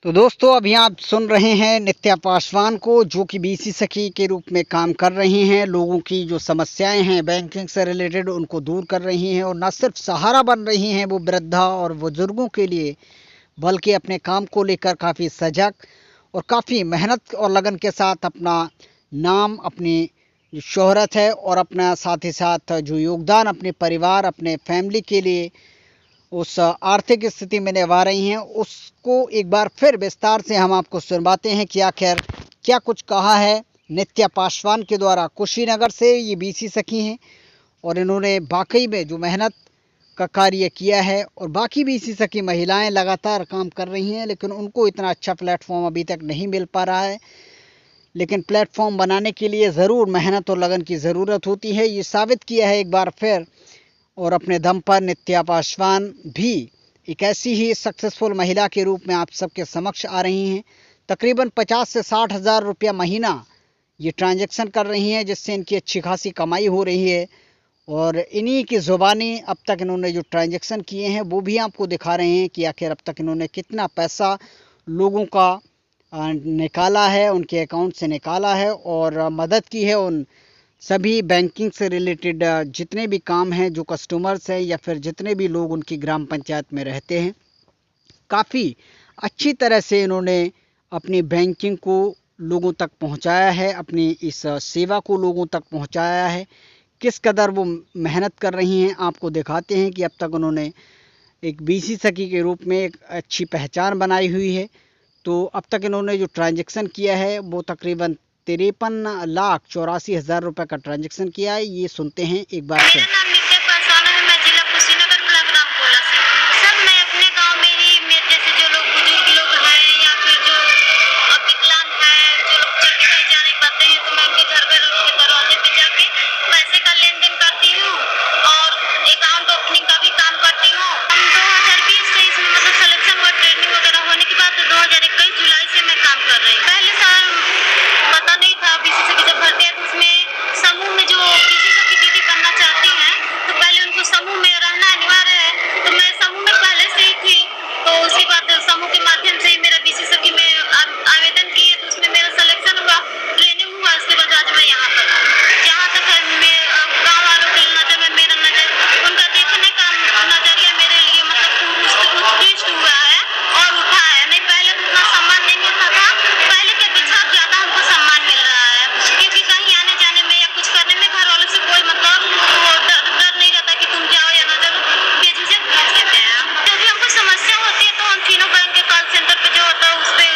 तो दोस्तों अभी आप सुन रहे हैं नित्या पासवान को, जो कि बीसी सखी के रूप में काम कर रही हैं। लोगों की जो समस्याएं हैं बैंकिंग से रिलेटेड उनको दूर कर रही हैं, और न सिर्फ सहारा बन रही हैं वो वृद्धा और बुजुर्गों के लिए, बल्कि अपने काम को लेकर काफ़ी सजग और काफ़ी मेहनत और लगन के साथ अपना नाम, अपनी जो शोहरत है और अपना साथ ही साथ जो योगदान अपने परिवार, अपने फैमिली के लिए उस आर्थिक स्थिति में निभा रही हैं, उसको एक बार फिर विस्तार से हम आपको सुनवाते हैं कि आखिर क्या कुछ कहा है नित्या पासवान के द्वारा। कुशीनगर से ये बीसी सखी हैं और इन्होंने वाकई में जो मेहनत का कार्य किया है, और बाकी बीसी सखी महिलाएं लगातार काम कर रही हैं, लेकिन उनको इतना अच्छा प्लेटफॉर्म अभी तक नहीं मिल पा रहा है। लेकिन प्लेटफॉर्म बनाने के लिए ज़रूर मेहनत और लगन की ज़रूरत होती है। ये साबित किया है एक बार फिर, और अपने दम पर नित्या पासवान भी एक ऐसी ही सक्सेसफुल महिला के रूप में आप सबके समक्ष आ रही हैं। तकरीबन 50 से 60 हज़ार रुपया महीना ये ट्रांजैक्शन कर रही हैं, जिससे इनकी अच्छी खासी कमाई हो रही है। और इन्हीं की ज़ुबानी अब तक इन्होंने जो ट्रांजैक्शन किए हैं वो भी आपको दिखा रहे हैं कि आखिर अब तक इन्होंने कितना पैसा लोगों का निकाला है, उनके अकाउंट से निकाला है, और मदद की है उन सभी बैंकिंग से रिलेटेड जितने भी काम हैं, जो कस्टमर्स हैं या फिर जितने भी लोग उनकी ग्राम पंचायत में रहते हैं। काफ़ी अच्छी तरह से इन्होंने अपनी बैंकिंग को लोगों तक पहुंचाया है, अपनी इस सेवा को लोगों तक पहुंचाया है। किस कदर वो मेहनत कर रही हैं आपको दिखाते हैं कि अब तक उन्होंने एक बीसी सखी के रूप में एक अच्छी पहचान बनाई हुई है। तो अब तक इन्होंने जो ट्रांजैक्शन किया है वो तकरीबन 53,84,000 रुपये का ट्रांजैक्शन किया है। ये सुनते हैं एक बार से। मेरा नाम नित्या पासवान है। मैं जिला कुशीनगर ब्लॉक रामकोला से हूँ। सर, मैं अपने गांव में ही मेरे जैसे जो लोग बुजुर्ग लोग हैं या फिर जो विकलांग हैं, जो लोग चल के कहीं जा नहीं पाते हैं, तो मैं उनके घर घर उनके दरवाजे पे जाके पैसे का लेन देन करती हूँ और अकाउंट ओपनिंग का भी काम करती हूँ। हम 2020 से इसमें मतलब सिलेक्शन हुआ, ट्रेनिंग वगैरह होने के बाद 2021 जुलाई से मैं काम कर रही हूँ। पहले साल पता नहीं था, बीसी सखी जब भरते हैं तो उसमें समूह में जो बीसी सखी दीदी बनना चाहती हैं तो पहले उनको समूह में रहना अनिवार्य है। तो मैं समूह में पहले से ही थी, तो उसी बात समूह के माध्यम से ही मेरा बीसी सखी में आवेदन किए, तो उसमें मेरा सिलेक्शन हुआ, ट्रेनिंग हुआ। उसके बाद आज मैं यहाँ पर हूँ। जहाँ तक है गाँव वालों की नज़र में मेरा नज़र, उनका देखने का नजरिया मेरे लिए मतलब उत्कृष्ट हुआ है और उठा है। नहीं, पहले तो उतना सम्मान नहीं मिलता था, पहले के अपेक्षा अब ज़्यादा हमको सम्मान मिल रहा है, क्योंकि कहीं आने जाने में या कुछ करने में घर वालों से कोई मतलब वो डर नहीं रहता कि तुम जाओ या ना जाओ, बेझिझक पूछ लेते हैं। जब भी हमको समस्या होती है तो हम फिनो बैंक के कॉल सेंटर पे जो होता है उस पर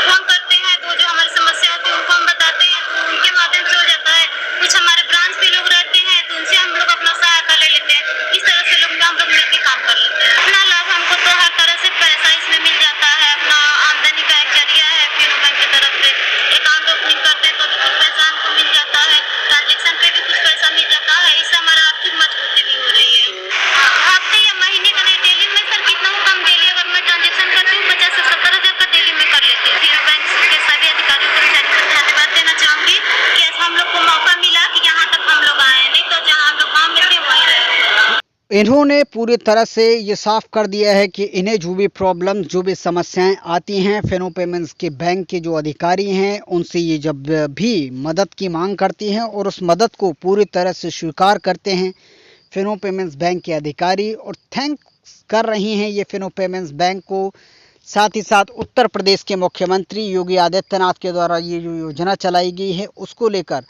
फोन करते हैं, तो जो हमारी समस्या होती है उनको हम बताते हैं, तो उनके माध्यम से हो जाता है। कुछ हमारे ब्रांच पे लोग रहते हैं तो उनसे हम लोग अपना सहायता ले लेते हैं। इस तरह से हम लोग मिलकर काम कर लेते हैं। अपना लाभ हमको तो हर तरह से पैसा इसमें मिल जाता है, अपना आमदनी का एक जरिया है। फिनो बैंक की तरफ से अकाउंट ओपनिंग करते हैं तो भी कुछ पैसा हमको मिल जाता है, ट्रांजेक्शन पे भी कुछ पैसा मिल जाता है। इससे हमारा आर्थिक मजबूती भी हो रही है। हफ्ते या महीने का नहीं, डेली में सर कितना हो कम, डेली अगर मैं ट्रांजेक्शन करती हूँ 50 से 70 हज़ार का डेली में कर लेती हूँ। फिनो बैंक के सभी अधिकारियों कर्मचारियों को धन्यवाद देना चाहूँगी कि हम लोग को मौका मिला कि यहाँ तक हम लोग आए, नहीं तो जहाँ हम लोग गाँव में थे वहीं रहे। इन्होंने पूरी तरह से ये साफ कर दिया है कि इन्हें जो भी प्रॉब्लम, जो भी समस्याएं आती हैं, फिनो पेमेंट्स के बैंक के जो अधिकारी हैं उनसे ये जब भी मदद की मांग करती हैं और उस मदद को पूरी तरह से स्वीकार करते हैं फिनो पेमेंट्स बैंक के अधिकारी, और थैंक्स कर रही हैं ये फिनो पेमेंट्स बैंक को। साथ ही साथ उत्तर प्रदेश के मुख्यमंत्री योगी आदित्यनाथ के द्वारा ये जो योजना चलाई गई है उसको लेकर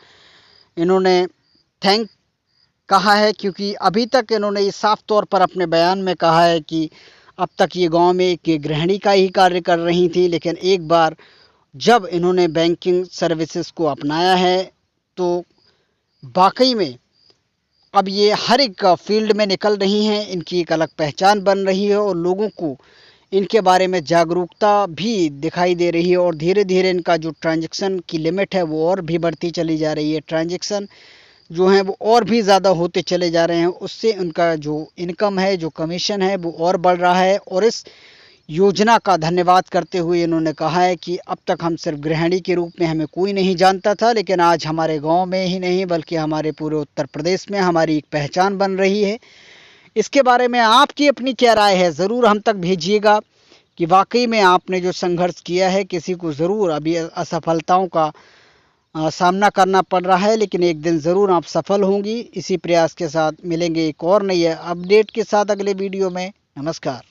इन्होंने थैंक कहा है, क्योंकि अभी तक इन्होंने ये साफ तौर पर अपने बयान में कहा है कि अब तक ये गांव में एक गृहिणी का ही कार्य कर रही थी, लेकिन एक बार जब इन्होंने बैंकिंग सर्विसेज को अपनाया है तो वाकई में अब ये हर एक फील्ड में निकल रही हैं, इनकी एक अलग पहचान बन रही है और लोगों को इनके बारे में जागरूकता भी दिखाई दे रही है, और धीरे धीरे इनका जो ट्रांजैक्शन की लिमिट है वो और भी बढ़ती चली जा रही है। ट्रांजैक्शन जो हैं वो और भी ज़्यादा होते चले जा रहे हैं, उससे उनका जो इनकम है, जो कमीशन है वो और बढ़ रहा है। और इस योजना का धन्यवाद करते हुए इन्होंने कहा है कि अब तक हम सिर्फ गृहिणी के रूप में हमें कोई नहीं जानता था, लेकिन आज हमारे गांव में ही नहीं बल्कि हमारे पूरे उत्तर प्रदेश में हमारी एक पहचान बन रही है। इसके बारे में आपकी अपनी क्या राय है, ज़रूर हम तक भेजिएगा, कि वाकई में आपने जो संघर्ष किया है, किसी को ज़रूर अभी असफलताओं का सामना करना पड़ रहा है, लेकिन एक दिन ज़रूर आप सफल होंगी। इसी प्रयास के साथ मिलेंगे एक और नई अपडेट के साथ अगले वीडियो में। नमस्कार।